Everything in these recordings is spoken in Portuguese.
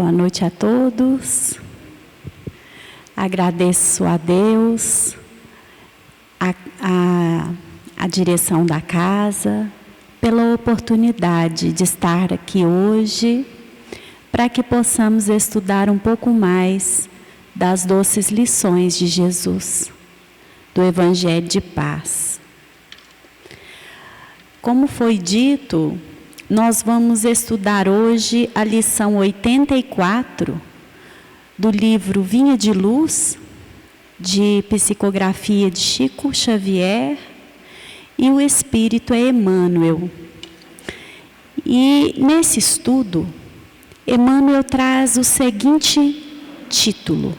Boa noite a todos. Agradeço a Deus, a direção da casa, pela oportunidade de estar aqui hoje, para que possamos estudar um pouco mais das doces lições de Jesus, do Evangelho de Paz. Como foi dito, nós vamos estudar hoje a lição 84 do livro Vinha de Luz, de psicografia de Chico Xavier, e o Espírito é Emmanuel. E nesse estudo, Emmanuel traz o seguinte título: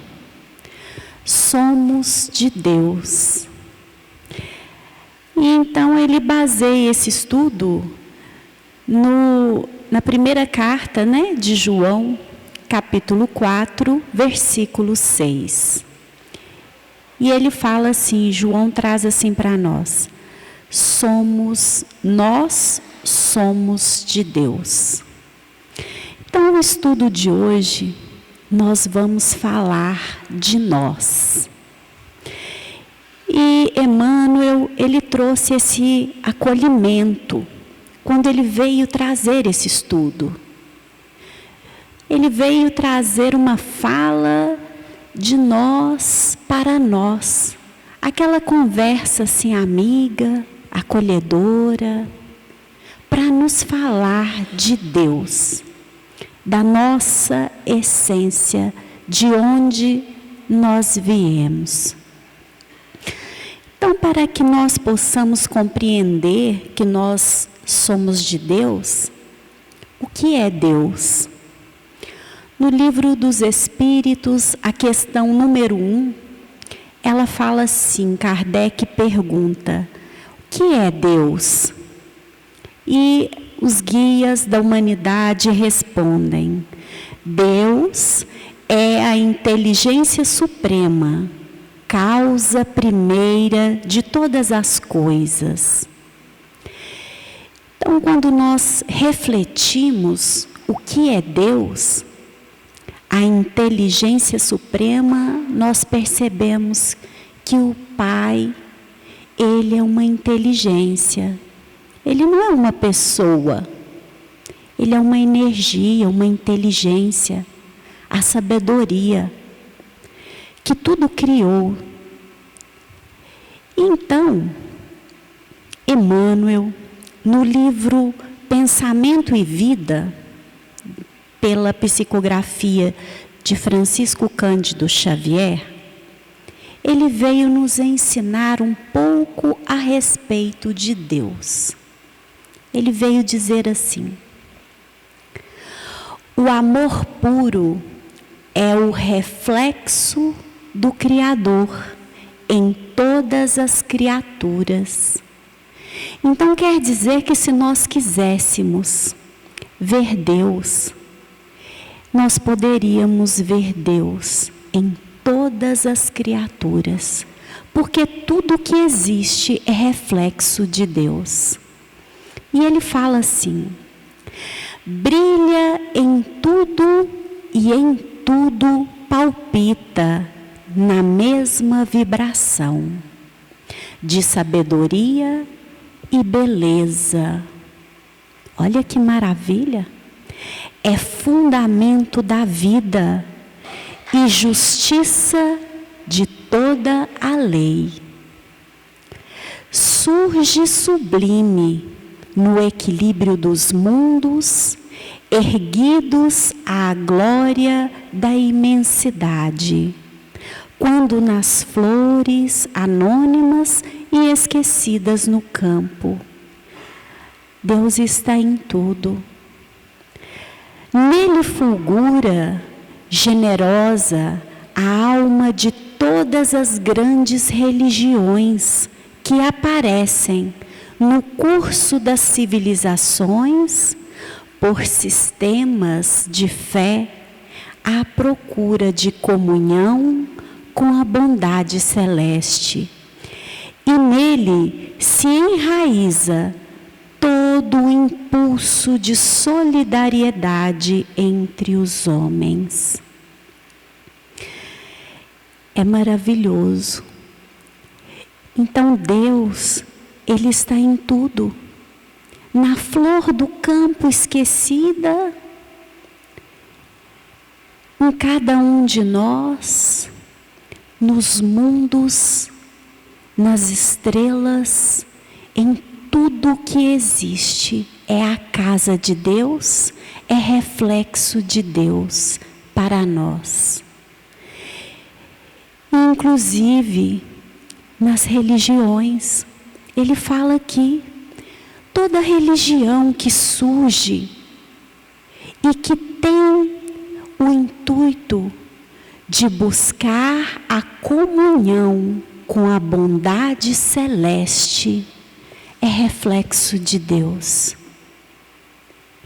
Somos de Deus. E então ele baseia esse estudo na primeira carta, de João, capítulo 4, versículo 6. E ele fala assim, João traz assim para nós: nós somos de Deus. Então, no estudo de hoje, nós vamos falar de nós. E Emmanuel, ele trouxe esse acolhimento quando ele veio trazer esse estudo. Ele veio trazer uma fala de nós para nós. Aquela conversa assim amiga, acolhedora, para nos falar de Deus, da nossa essência, de onde nós viemos. Então, para que nós possamos compreender que nós somos de Deus, o que é Deus? No livro dos Espíritos, a questão número 1, ela fala assim, Kardec pergunta: o que é Deus? E os guias da humanidade respondem: Deus é a inteligência suprema, causa primeira de todas as coisas. Então, quando nós refletimos o que é Deus, a inteligência suprema, nós percebemos que o Pai, Ele é uma inteligência. Ele não é uma pessoa. Ele é uma energia, uma inteligência, a sabedoria, que tudo criou. Então, Emmanuel, no livro Pensamento e Vida, pela psicografia de Francisco Cândido Xavier, ele veio nos ensinar um pouco a respeito de Deus. Ele veio dizer assim: o amor puro é o reflexo do Criador em todas as criaturas. Então quer dizer que se nós quiséssemos ver Deus, nós poderíamos ver Deus em todas as criaturas, porque tudo que existe é reflexo de Deus. E ele fala assim: brilha em tudo e em tudo palpita na mesma vibração de sabedoria e beleza. Olha que maravilha! É fundamento da vida e justiça de toda a lei. Surge sublime no equilíbrio dos mundos, erguidos à glória da imensidade, quando nas flores anônimas e esquecidas no campo. Deus está em tudo. Nele fulgura, generosa, a alma de todas as grandes religiões que aparecem no curso das civilizações por sistemas de fé à procura de comunhão com a bondade celeste. E nele se enraiza todo o impulso de solidariedade entre os homens. É maravilhoso. Então Deus, Ele está em tudo. Na flor do campo esquecida, em cada um de nós, nos mundos, nas estrelas, em tudo que existe. É a casa de Deus, é reflexo de Deus para nós. Inclusive, nas religiões, ele fala aqui, toda religião que surge e que tem o intuito de buscar a comunhão com a bondade celeste, é reflexo de Deus.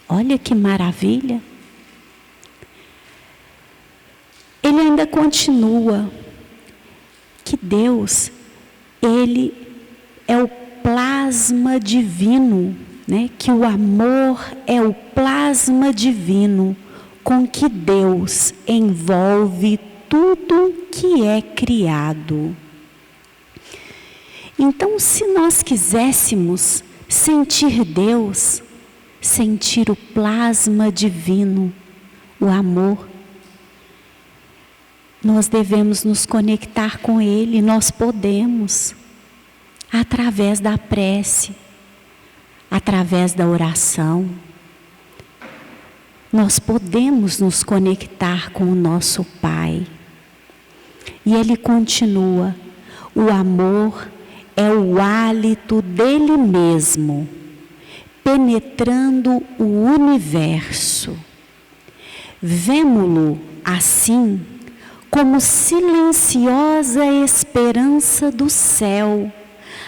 Olha que maravilha! Ele ainda continua que Deus, Ele é o plasma divino, né? Que o amor é o plasma divino com que Deus envolve tudo que é criado. Então, se nós quiséssemos sentir Deus, sentir o plasma divino, o amor, nós devemos nos conectar com Ele. Nós podemos, através da prece, através da oração. Nós podemos nos conectar com o nosso Pai. E Ele continua, o amor é o hálito dele mesmo, penetrando o universo. Vemo-lo assim, como silenciosa esperança do céu,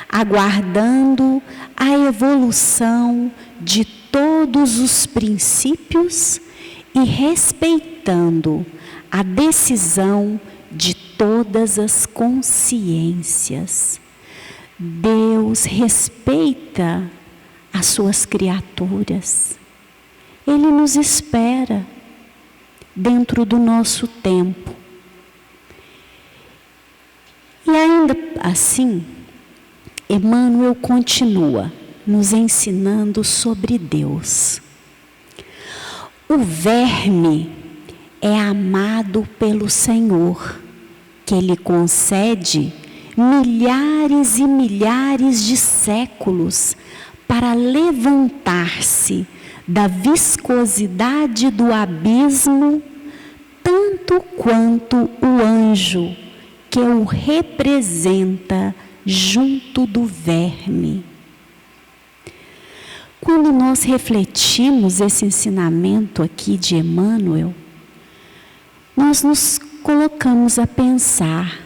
aguardando a evolução de todos os princípios e respeitando a decisão de todas as consciências. Deus respeita as suas criaturas. Ele nos espera dentro do nosso tempo. E ainda assim, Emmanuel continua nos ensinando sobre Deus. O verme é amado pelo Senhor, que Ele concede milhares e milhares de séculos para levantar-se da viscosidade do abismo, tanto quanto o anjo que o representa junto do verme. Quando nós refletimos esse ensinamento aqui de Emmanuel, nós nos colocamos a pensar,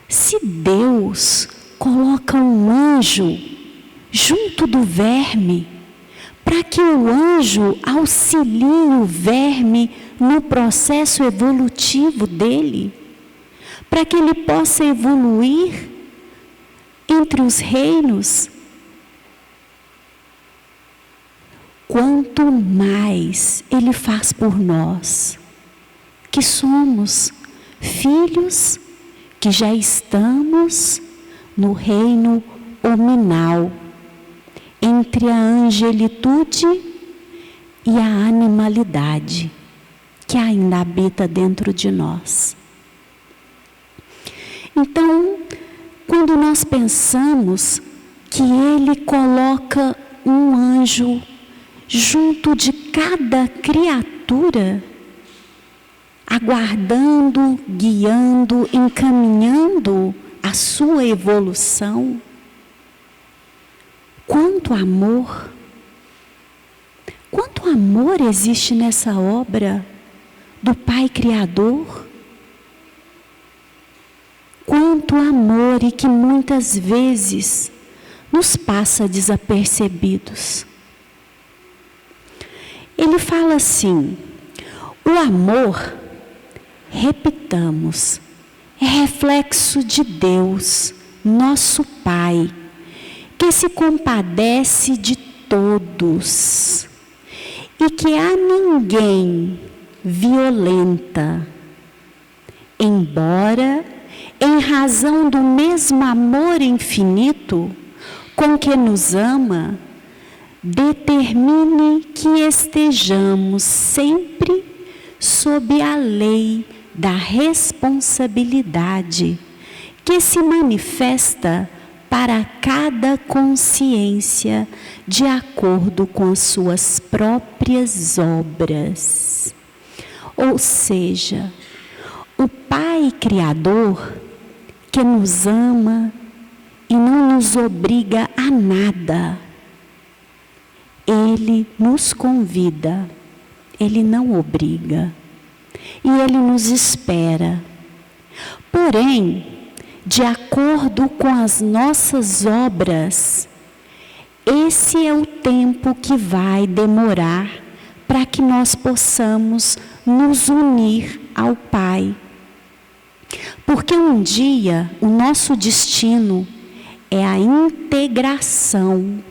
se Deus coloca um anjo junto do verme, para que o anjo auxilie o verme no processo evolutivo dele, para que ele possa evoluir entre os reinos, quanto mais Ele faz por nós, que somos filhos, que já estamos no reino hominal, entre a angelitude e a animalidade, que ainda habita dentro de nós. Então, quando nós pensamos que Ele coloca um anjo junto de cada criatura, aguardando, guiando, encaminhando a sua evolução, quanto amor existe nessa obra do Pai Criador. Quanto amor, e que muitas vezes nos passa desapercebidos. Ele fala assim, o amor, repitamos, é reflexo de Deus, nosso Pai, que se compadece de todos, e que a ninguém violenta, embora, em razão do mesmo amor infinito com que nos ama, determine que estejamos sempre sob a lei da responsabilidade que se manifesta para cada consciência de acordo com as suas próprias obras. Ou seja, o Pai Criador, que nos ama e não nos obriga a nada, Ele nos convida, Ele não obriga, e Ele nos espera. Porém, de acordo com as nossas obras, esse é o tempo que vai demorar para que nós possamos nos unir ao Pai. Porque um dia o nosso destino é a integração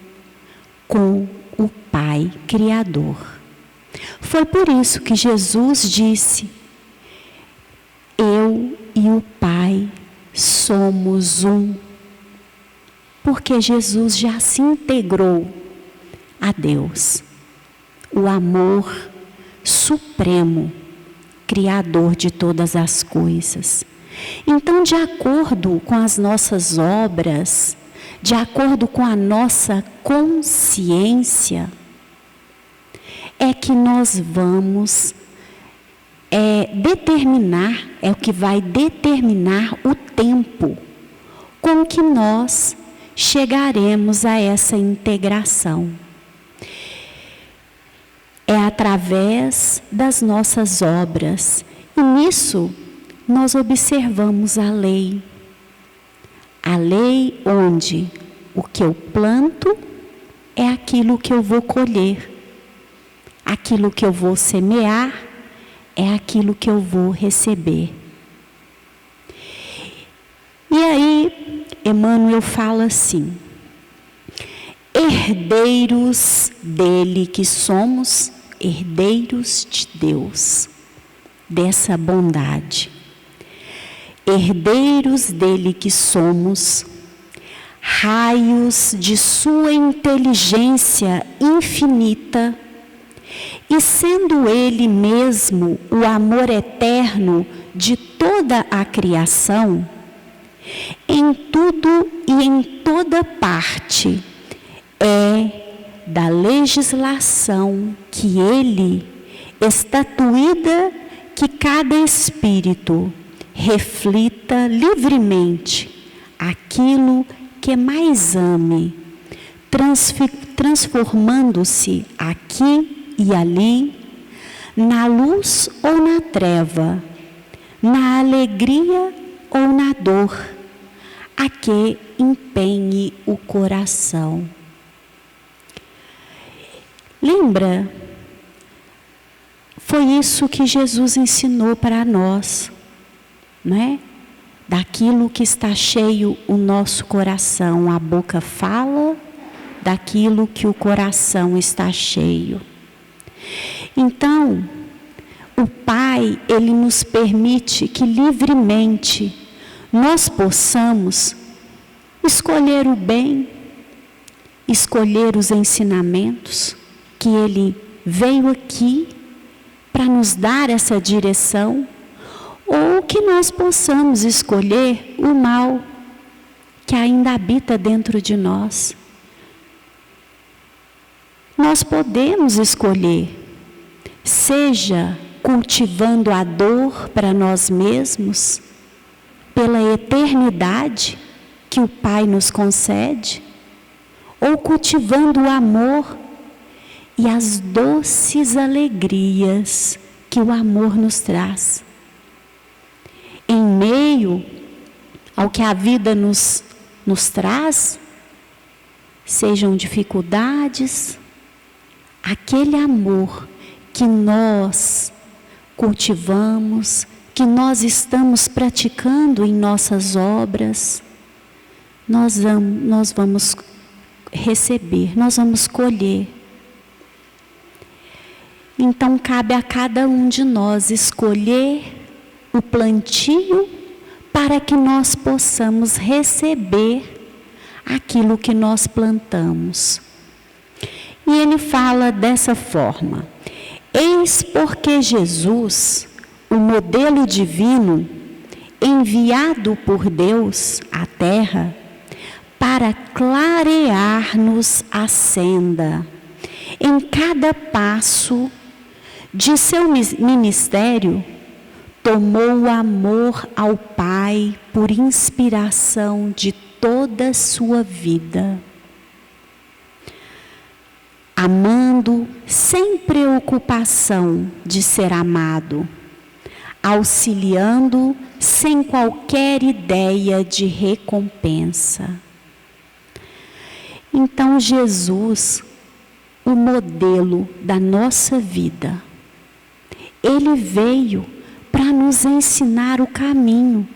com o Pai Criador. Foi por isso que Jesus disse: eu e o Pai somos um. Porque Jesus já se integrou a Deus, o amor supremo, Criador de todas as coisas. Então, de acordo com as nossas obras, de acordo com a nossa consciência, é que nós vamos determinar, é o que vai determinar o tempo com que nós chegaremos a essa integração. É através das nossas obras. E nisso nós observamos a lei. A lei onde o que eu planto é aquilo que eu vou colher. Aquilo que eu vou semear é aquilo que eu vou receber. E aí, Emmanuel fala assim: herdeiros dele que somos, herdeiros de Deus, dessa bondade. Herdeiros dele que somos, raios de sua inteligência infinita, e sendo ele mesmo o amor eterno de toda a criação, em tudo e em toda parte, é da legislação que ele estatuída que cada espírito reflita livremente aquilo que mais ame, transformando-se aqui e ali, na luz ou na treva, na alegria ou na dor, a que empenhe o coração. Lembra? Foi isso que Jesus ensinou para nós, não é? Daquilo que está cheio o nosso coração, a boca fala daquilo que o coração está cheio. Então, o Pai, Ele nos permite que livremente nós possamos escolher o bem, escolher os ensinamentos, que Ele veio aqui para nos dar essa direção, ou que nós possamos escolher o mal que ainda habita dentro de nós. Nós podemos escolher, seja cultivando a dor para nós mesmos, pela eternidade que o Pai nos concede, ou cultivando o amor e as doces alegrias que o amor nos traz. Em meio ao que a vida nos traz, sejam dificuldades, aquele amor que nós cultivamos, que nós estamos praticando em nossas obras, nós vamos receber, nós vamos colher. Então cabe a cada um de nós escolher o plantio para que nós possamos receber aquilo que nós plantamos. E ele fala dessa forma: eis porque Jesus, o modelo divino, enviado por Deus à terra, para clarear-nos a senda, em cada passo de seu ministério, tomou o amor ao Pai por inspiração de toda a sua vida, amando sem preocupação de ser amado, auxiliando sem qualquer ideia de recompensa. Então Jesus, o modelo da nossa vida, ele veio para nos ensinar o caminho.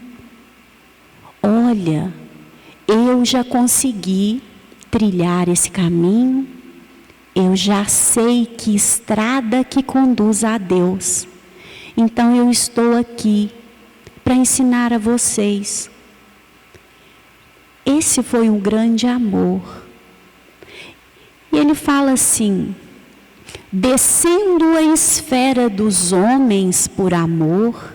Olha, eu já consegui trilhar esse caminho, eu já sei que estrada que conduz a Deus. Então eu estou aqui para ensinar a vocês. Esse foi um grande amor. E ele fala assim: descendo a esfera dos homens por amor,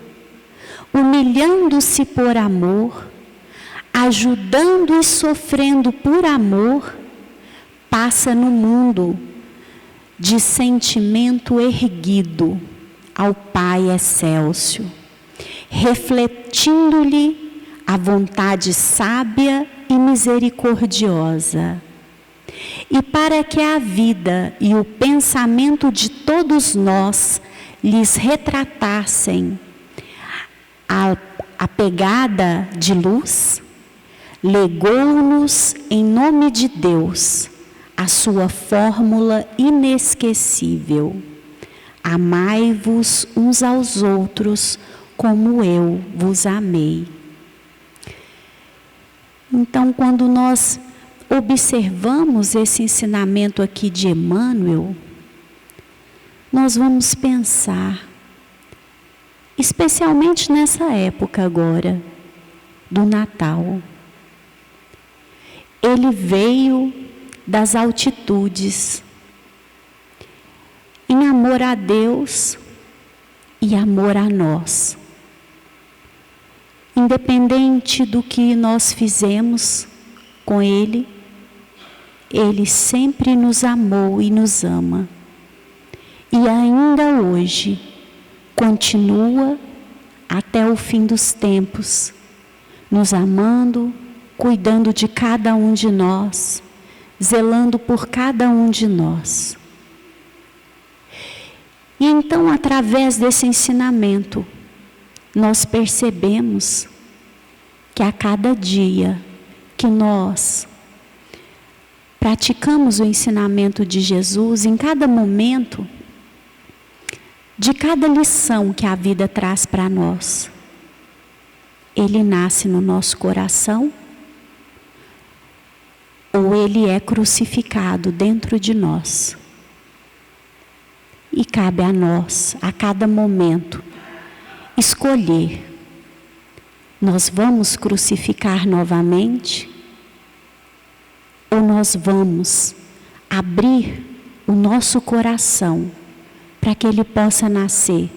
humilhando-se por amor, ajudando e sofrendo por amor, passa no mundo de sentimento erguido ao Pai excelso, refletindo-lhe a vontade sábia e misericordiosa. E para que a vida e o pensamento de todos nós lhes retratassem a pegada de luz, legou-nos em nome de Deus a sua fórmula inesquecível: amai-vos uns aos outros como eu vos amei. Então, quando nós observamos esse ensinamento aqui de Emmanuel, nós vamos pensar, especialmente nessa época agora, do Natal. Ele veio das altitudes, em amor a Deus e amor a nós. Independente do que nós fizemos com Ele, Ele sempre nos amou e nos ama. E ainda hoje, continua até o fim dos tempos, nos amando, cuidando de cada um de nós, zelando por cada um de nós. E então, através desse ensinamento, nós percebemos que a cada dia que nós praticamos o ensinamento de Jesus, em cada momento, de cada lição que a vida traz para nós, ele nasce no nosso coração, ou ele é crucificado dentro de nós. E cabe a nós, a cada momento, escolher: nós vamos crucificar novamente? Ou nós vamos abrir o nosso coração para que ele possa nascer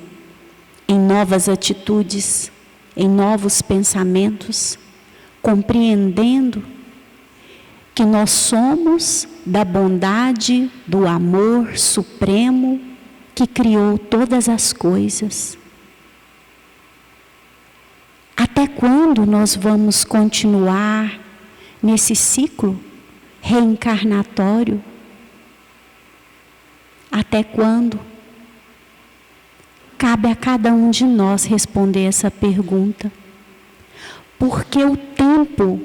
em novas atitudes, em novos pensamentos, compreendendo que nós somos da bondade, do amor supremo que criou todas as coisas. Até quando nós vamos continuar nesse ciclo reencarnatório? Até quando? Cabe a cada um de nós responder essa pergunta. Porque o tempo,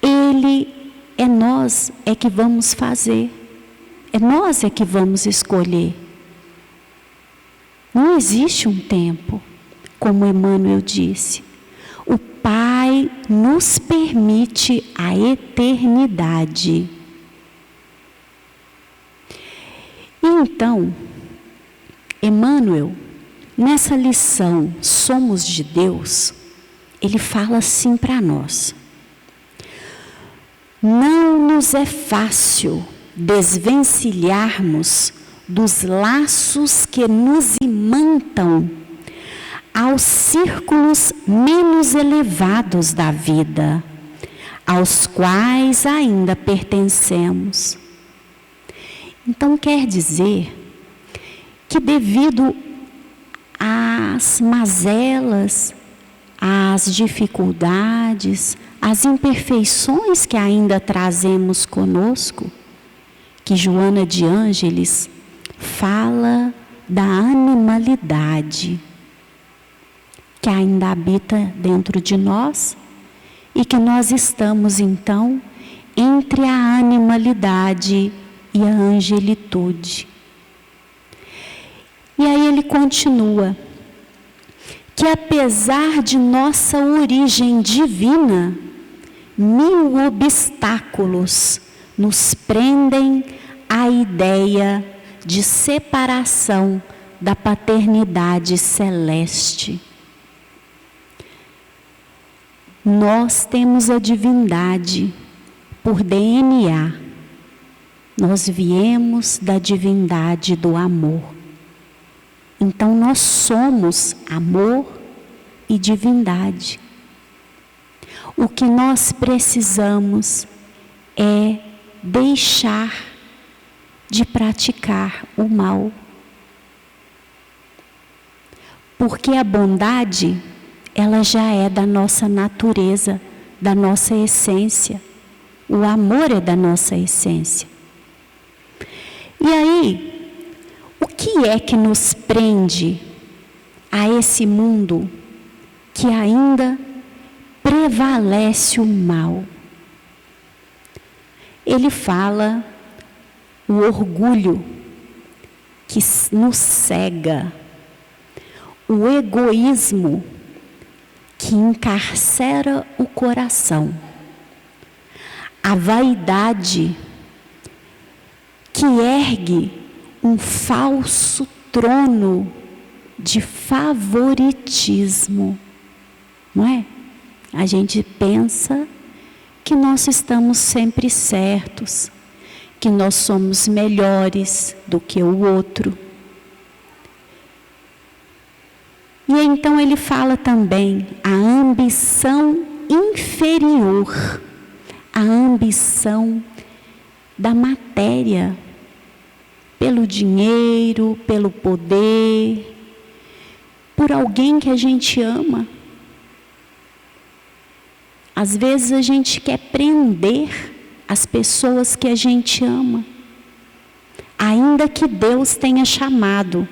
ele é nós que vamos fazer. É nós que vamos escolher. Não existe um tempo, como Emmanuel disse. O Pai nos permite a eternidade. E então, Emmanuel, nessa lição Somos de Deus, ele fala assim para nós: não nos é fácil desvencilharmos dos laços que nos imantam aos círculos menos elevados da vida, aos quais ainda pertencemos. Então quer dizer que devido às mazelas, às dificuldades, às imperfeições que ainda trazemos conosco, que Joana de Ângeles fala da animalidade que ainda habita dentro de nós e que nós estamos então entre a animalidade e a angelitude. E aí ele continua que apesar de nossa origem divina, 1000 obstáculos nos prendem à ideia de separação da paternidade celeste. Nós temos a divindade por DNA. Nós viemos da divindade do amor. Então nós somos amor e divindade. O que nós precisamos é deixar de praticar o mal. Porque a bondade, ela já é da nossa natureza, da nossa essência. O amor é da nossa essência. E aí, o que é que nos prende a esse mundo que ainda prevalece o mal? Ele fala o orgulho que nos cega, o egoísmo que encarcera o coração, a vaidade que ergue um falso trono de favoritismo, não é? A gente pensa que nós estamos sempre certos, que nós somos melhores do que o outro. E então ele fala também a ambição inferior, a ambição da matéria, pelo dinheiro, pelo poder, por alguém que a gente ama. Às vezes a gente quer prender as pessoas que a gente ama, ainda que Deus tenha chamado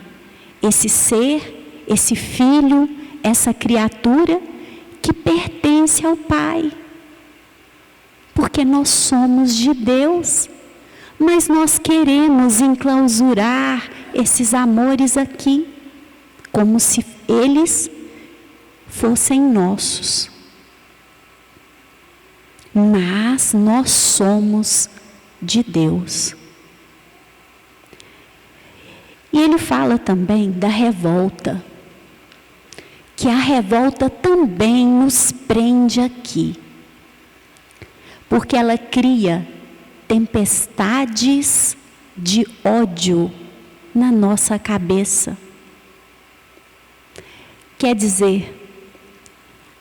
esse ser, esse filho, essa criatura que pertence ao Pai. Porque nós somos de Deus, mas nós queremos enclausurar esses amores aqui, como se eles fossem nossos. Mas nós somos de Deus. E ele fala também da revolta, que a revolta também nos prende aqui, porque ela cria tempestades de ódio na nossa cabeça. Quer dizer,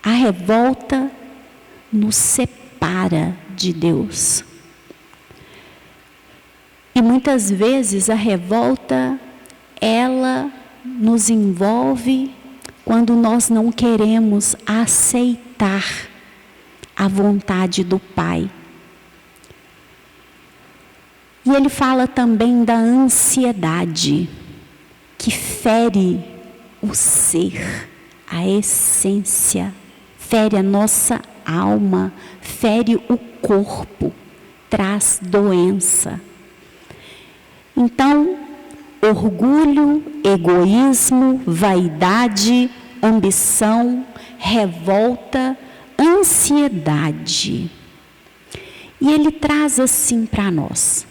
a revolta nos separa de Deus. E muitas vezes a revolta, ela nos envolve quando nós não queremos aceitar a vontade do Pai. E ele fala também da ansiedade, que fere o ser, a essência, fere a nossa alma, fere o corpo, traz doença. Então, orgulho, egoísmo, vaidade, ambição, revolta ansiedade. E ele traz assim para nós: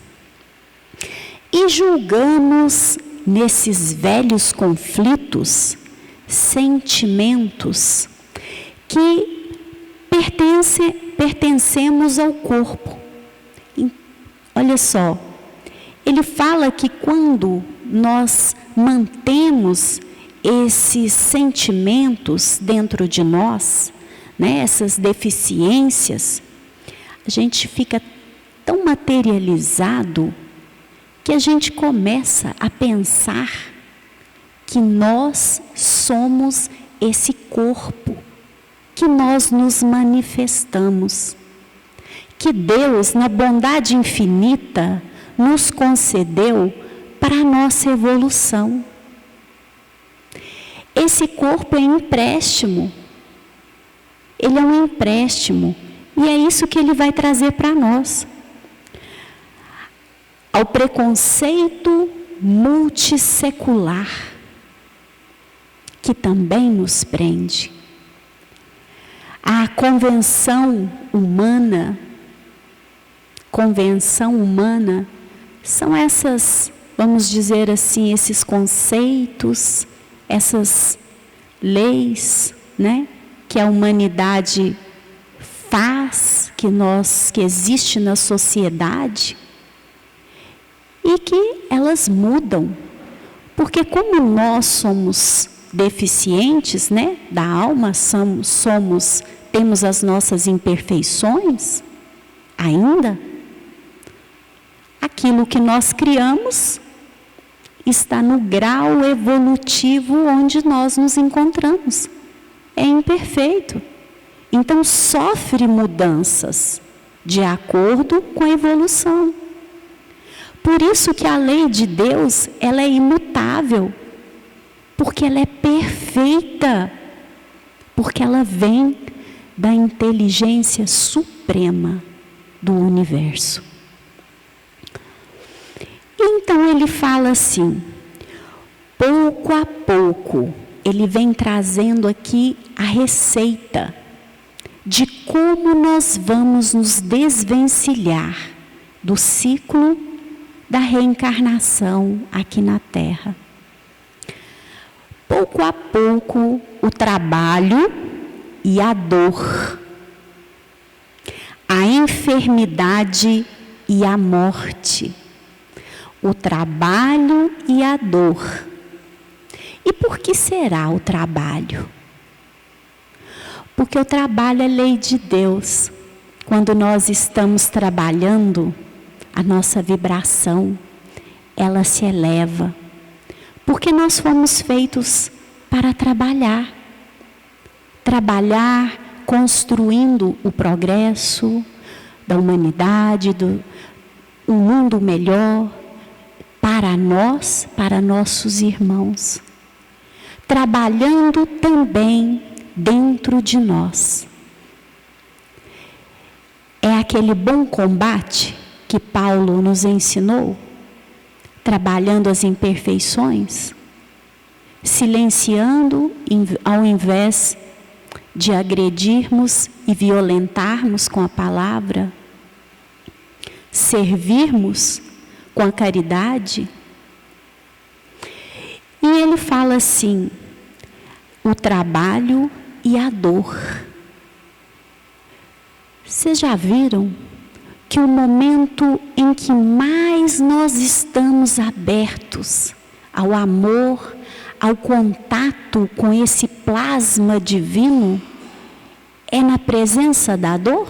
e julgamos nesses velhos conflitos sentimentos que pertencemos ao corpo. E, olha só, ele fala que quando nós mantemos esses sentimentos dentro de nós, né, essas deficiências, a gente fica tão materializado que a gente começa a pensar que nós somos esse corpo, que nós nos manifestamos, que Deus, na bondade infinita, nos concedeu para a nossa evolução. Esse corpo é empréstimo. Ele é um empréstimo. E é isso que ele vai trazer para nós. Ao preconceito multissecular, que também nos prende. A convenção humana são essas, vamos dizer assim, esses conceitos, essas leis, né, que a humanidade faz, que existe na sociedade, e que elas mudam, porque como nós somos deficientes, né, da alma, temos as nossas imperfeições, ainda, aquilo que nós criamos está no grau evolutivo onde nós nos encontramos. É imperfeito. Então sofre mudanças de acordo com a evolução. Por isso que a lei de Deus, ela é imutável, porque ela é perfeita, porque ela vem da inteligência suprema do universo. Então ele fala assim, pouco a pouco, ele vem trazendo aqui a receita de como nós vamos nos desvencilhar do ciclo da reencarnação aqui na Terra. Pouco a pouco, o trabalho e a dor, a enfermidade e a morte, o trabalho e a dor. E por que será o trabalho? Porque o trabalho é lei de Deus. Quando nós estamos trabalhando, a nossa vibração, ela se eleva. Porque nós fomos feitos para trabalhar. Trabalhar construindo o progresso da humanidade, um mundo melhor para nós, para nossos irmãos. Trabalhando também dentro de nós. É aquele bom combate que Paulo nos ensinou, trabalhando as imperfeições, silenciando ao invés de agredirmos e violentarmos com a palavra, servirmos com a caridade. E ele fala assim, o trabalho e a dor. Vocês já viram que o momento em que mais nós estamos abertos ao amor, ao contato com esse plasma divino, é na presença da dor?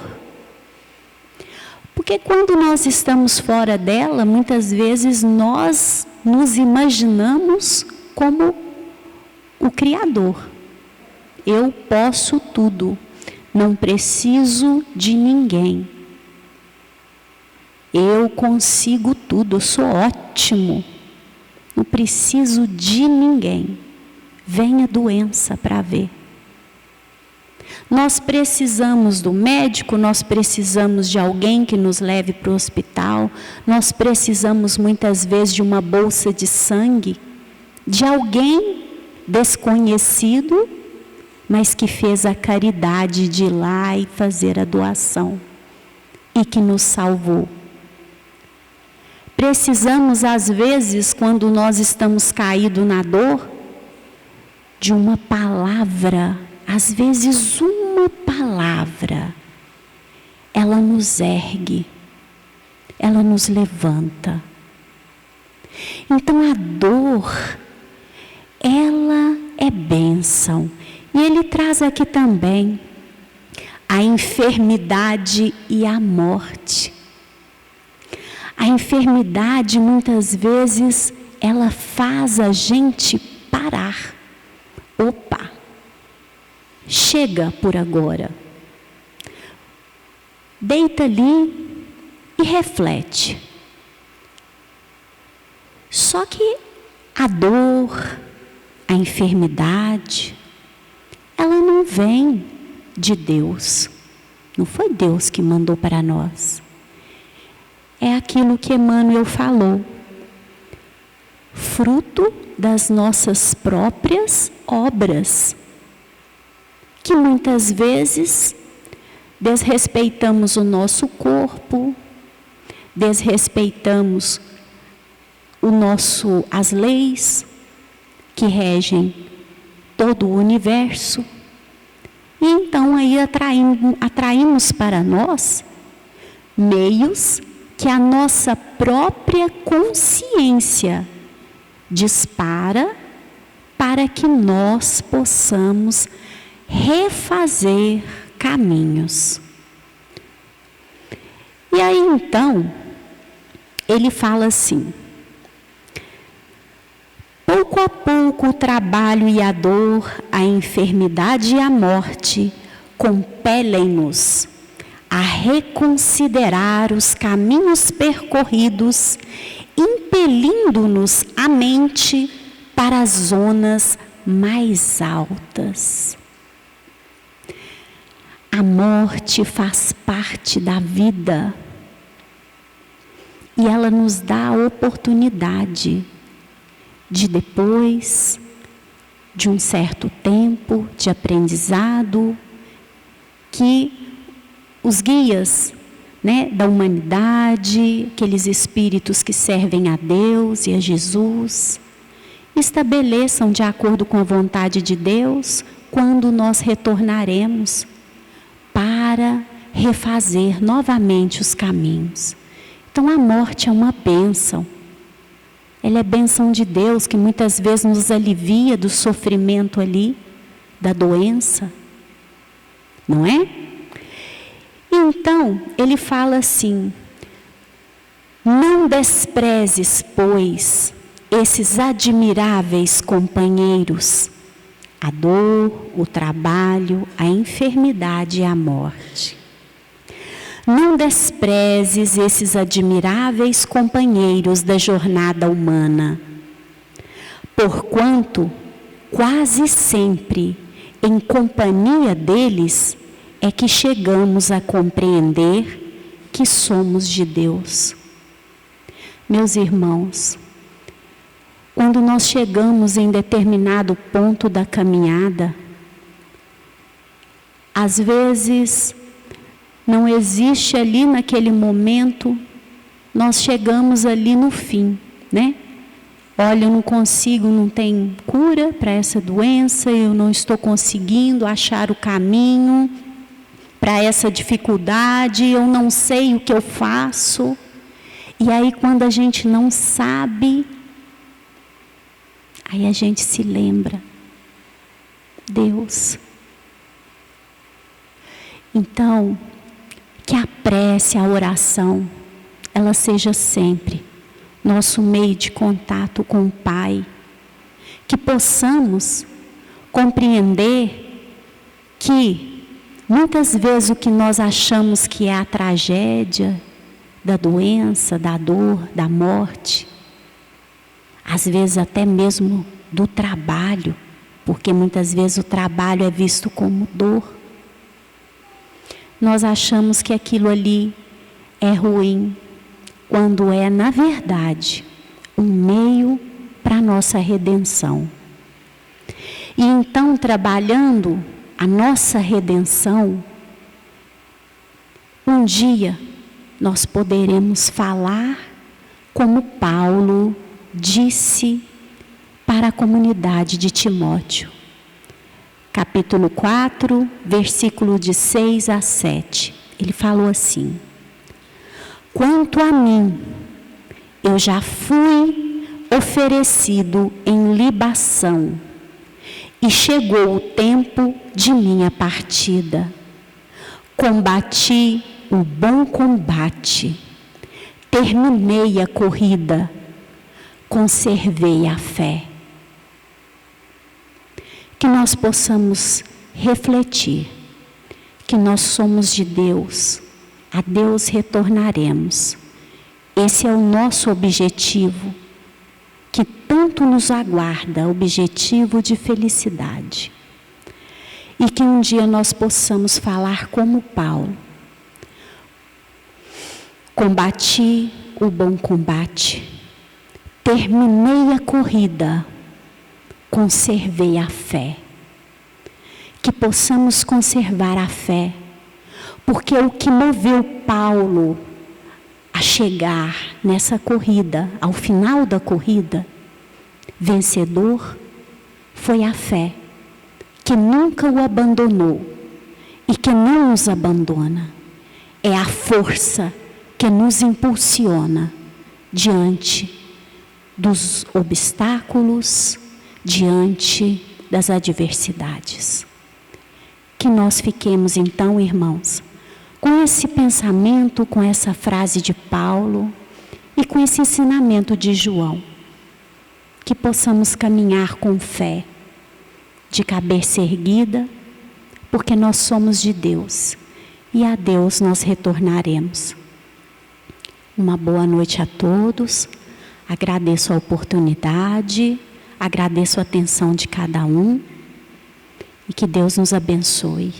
Porque quando nós estamos fora dela, muitas vezes nós nos imaginamos como o Criador. Eu posso tudo, não preciso de ninguém. Eu consigo tudo, eu sou ótimo. Não preciso de ninguém. Vem a doença para ver. Nós precisamos do médico, nós precisamos de alguém que nos leve para o hospital, nós precisamos muitas vezes de uma bolsa de sangue, de alguém desconhecido, mas que fez a caridade de ir lá e fazer a doação e que nos salvou. Precisamos, às vezes, quando nós estamos caídos na dor, de uma palavra, às vezes uma palavra, ela nos ergue, ela nos levanta. Então a dor, ela é bênção. E ele traz aqui também a enfermidade e a morte. A enfermidade, muitas vezes, ela faz a gente parar. Opa, chega por agora. Deita ali e reflete. Só que a dor, a enfermidade, ela não vem de Deus. Não foi Deus que mandou para nós. É aquilo que Emmanuel falou. Fruto das nossas próprias obras. Que muitas vezes desrespeitamos o nosso corpo, desrespeitamos as leis que regem todo o universo. E então aí atraímos para nós meios que a nossa própria consciência dispara para que nós possamos refazer caminhos. E aí então, ele fala assim: pouco a pouco o trabalho e a dor, a enfermidade e a morte compelem-nos a reconsiderar os caminhos percorridos, impelindo-nos a mente para as zonas mais altas. A morte faz parte da vida e ela nos dá a oportunidade de depois de um certo tempo de aprendizado, que os guias, da humanidade, aqueles espíritos que servem a Deus e a Jesus, estabeleçam de acordo com a vontade de Deus quando nós retornaremos para refazer novamente os caminhos. Então a morte é uma bênção. Ela é bênção de Deus, que muitas vezes nos alivia do sofrimento ali, da doença. Não é? Então, ele fala assim: não desprezes, pois, esses admiráveis companheiros, a dor, o trabalho, a enfermidade e a morte. Não desprezes esses admiráveis companheiros da jornada humana, porquanto, quase sempre, em companhia deles, é que chegamos a compreender que somos de Deus. Meus irmãos, quando nós chegamos em determinado ponto da caminhada, às vezes não existe ali naquele momento, nós chegamos ali no fim, Olha, eu não consigo, não tem cura para essa doença, eu não estou conseguindo achar o caminho para essa dificuldade, eu não sei o que eu faço. E aí quando a gente não sabe, aí a gente se lembra, Deus. Então, que a prece, a oração, ela seja sempre nosso meio de contato com o Pai. Que possamos compreender que muitas vezes o que nós achamos que é a tragédia da doença, da dor, da morte, às vezes até mesmo do trabalho, porque muitas vezes o trabalho é visto como dor. Nós achamos que aquilo ali é ruim, quando é, na verdade, um meio para a nossa redenção. E então, trabalhando a nossa redenção, um dia nós poderemos falar como Paulo disse para a comunidade de Timóteo. Capítulo 4, versículo de 6 a 7. Ele falou assim: quanto a mim, eu já fui oferecido em libação, e chegou o tempo de minha partida. Combati o bom combate, terminei a corrida, conservei a fé. Que nós possamos refletir que nós somos de Deus, a Deus retornaremos. Esse é o nosso objetivo, que tanto nos aguarda, objetivo de felicidade. E que um dia nós possamos falar como Paulo: combati o bom combate, terminei a corrida, conservei a fé. Que possamos conservar a fé, porque o que moveu Paulo a chegar nessa corrida, ao final da corrida, vencedor, foi a fé, que nunca o abandonou e que não nos abandona. É a força que nos impulsiona diante dos obstáculos, diante das adversidades. Que nós fiquemos então, irmãos, com esse pensamento, com essa frase de Paulo e com esse ensinamento de João. Que possamos caminhar com fé, de cabeça erguida, porque nós somos de Deus e a Deus nós retornaremos. Uma boa noite a todos, agradeço a oportunidade, agradeço a atenção de cada um e que Deus nos abençoe.